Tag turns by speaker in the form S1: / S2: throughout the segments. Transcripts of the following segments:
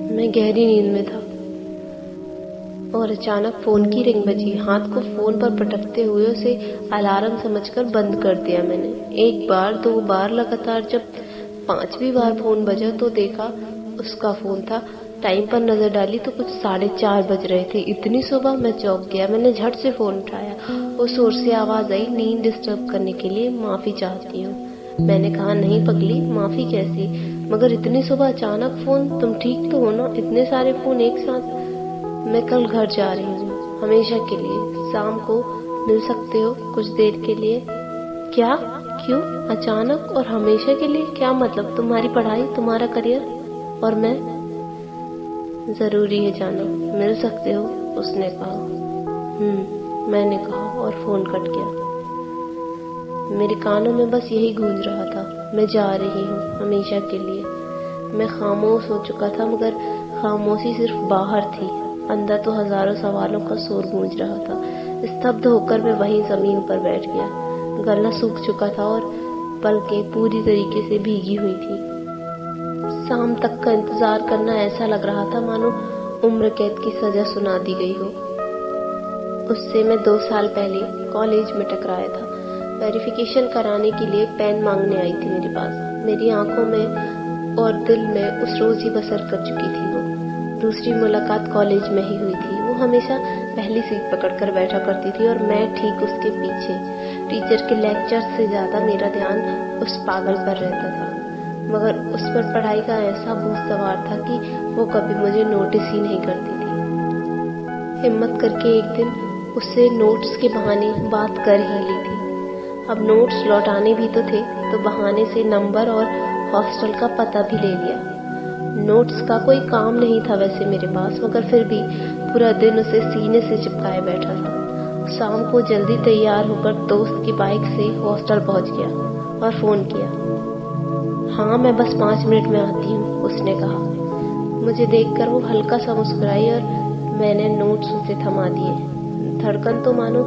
S1: मैं गहरी नींद में था और अचानक फोन की रिंग बजी। हाथ को फोन पर पटकते हुए उसे अलार्म समझकर बंद कर दिया मैंने। एक बार, दो बार लगातार। जब पांचवी बार फोन बजा तो देखा उसका फोन था। टाइम पर नजर डाली तो कुछ 4:30 बज रहे थे। इतनी सुबह! मैं चौंक गया। मैंने झट से फोन उठाया। उस ओर से आवाज आई, नींद डिस्टर्ब करने के लिए माफी चाहती हूँ। मैंने कहा, नहीं पगली, माफी कैसी? मगर इतनी सुबह अचानक फोन? तुम ठीक तो हो ना? इतने सारे फोन एक साथ? मैं कल घर जा रही हूँ, हमेशा के लिए। शाम को मिल सकते हो कुछ देर के लिए? क्या? क्यों अचानक और हमेशा के लिए? क्या मतलब? तुम्हारी पढ़ाई, तुम्हारा करियर और मैं? जरूरी है जाना। मिल सकते हो, उसने कहा। मैंने कहा और फोन कट गया। मेरे कानों में बस यही गूंज रहा था, मैं जा रही हूँ हमेशा के लिए। मैं खामोश हो चुका था, मगर खामोशी सिर्फ बाहर थी। अंदर तो हजारों सवालों का शोर गूंज रहा था। स्तब्ध होकर मैं वहीं जमीन पर बैठ गया। गला सूख चुका था और पलकें पूरी तरीके से भीगी हुई थी। शाम तक का इंतजार करना ऐसा लग रहा था मानो उम्र कैद की सजा सुना दी गई हो। उससे मैं 2 साल पहले कॉलेज में टकराया था। वेरिफिकेशन कराने के लिए पेन मांगने आई थी मेरे पास। मेरी आंखों में और दिल में उस रोज ही बसर कर चुकी थी वो। दूसरी मुलाकात कॉलेज में ही हुई थी। वो हमेशा पहली सीट पकड़कर बैठा करती थी और मैं ठीक उसके पीछे। टीचर के लेक्चर से ज्यादा मेरा ध्यान उस पागल पर रहता था, मगर उस पर पढ़ाई का ऐसा बोझ सवार था कि वो कभी मुझे नोटिस ही नहीं करती थी। हिम्मत करके एक दिन उससे नोट्स के बहाने बात कर ही ली थी। अब नोट्स लौटाने भी तो थे, तो बहाने से नंबर और हॉस्टल का पता भी ले लिया। नोट्स का कोई काम नहीं था वैसे मेरे पास, मगर फिर भी पूरा दिन उसे सीने से चिपकाए बैठा था। शाम को जल्दी तैयार होकर दोस्त की बाइक से हॉस्टल पहुंच गया और फोन किया। हाँ, मैं बस 5 मिनट में आती हूँ, उसने कहा। मुझे देखकर वो हल्का सा मुस्कुराई और मैंने नोट्स उसे थमा दिए। धड़कन तो मानो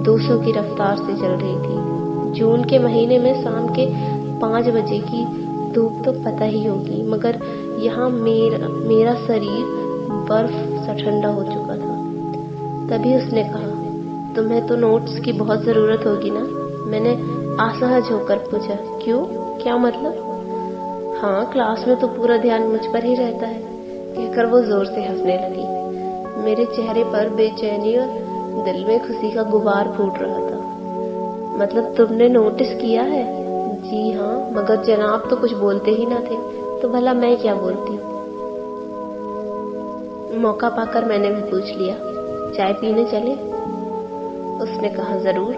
S1: 200 की रफ्तार से चल रही थी। जून के महीने में शाम के 5 बजे की धूप तो पता ही होगी, मगर यहाँ मेरा शरीर बर्फ सा ठंडा हो चुका था। तभी उसने कहा, तुम्हें तो नोट्स की बहुत जरूरत होगी ना? मैंने असहज होकर पूछा, क्यों? क्या मतलब? हाँ, क्लास में तो पूरा ध्यान मुझ पर ही रहता है, कहकर वो जोर से हंसने लगी। मेरे चेहरे पर बेचैनी और दिल में खुशी का गुबार फूट रहा था। मतलब तुमने नोटिस किया है? जी हाँ, मगर जनाब तो कुछ बोलते ही ना थे, तो भला मैं क्या बोलती? मौका पाकर मैंने भी पूछ लिया, चाय पीने चले? उसने कहा, जरूर।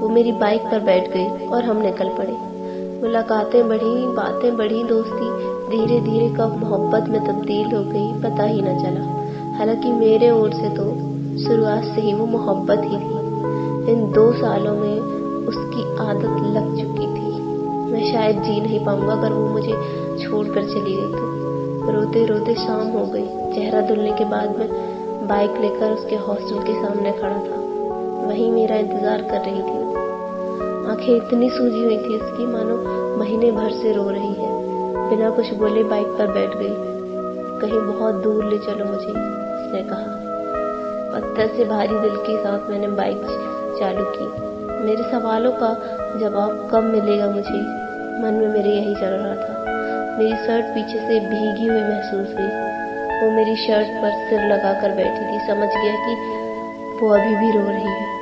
S1: वो मेरी बाइक पर बैठ गई और हम निकल पड़े। मुलाकातें बढ़ी, बातें बढ़ी, दोस्ती धीरे धीरे कब मोहब्बत में तब्दील हो गई पता ही न चला। हालांकि मेरे ओर से तो शुरुआत से ही वो मोहब्बत ही थी। इन 2 सालों में उसकी आदत लग चुकी थी। मैं शायद जी नहीं पाऊंगा अगर वो मुझे छोड़कर चली गई तो। रोते रोते शाम हो गई। चेहरा धुलने के बाद मैं बाइक लेकर उसके हॉस्टल के सामने खड़ा था। वहीं मेरा इंतजार कर रही थी। आंखें इतनी सूजी हुई थी उसकी मानो महीने भर से रो रही है। बिना कुछ बोले बाइक पर बैठ गई। कहीं बहुत दूर ले चलो मुझे, उसने कहा। पत्थर से भारी दिल के साथ मैंने बाइक चालू की। मेरे सवालों का जवाब कब मिलेगा मुझे, मन में मेरे यही चल रहा था। मेरी शर्ट पीछे से भीगी हुई महसूस हुई। वो मेरी शर्ट पर सिर लगाकर बैठी थी। समझ गया कि वो अभी भी रो रही है।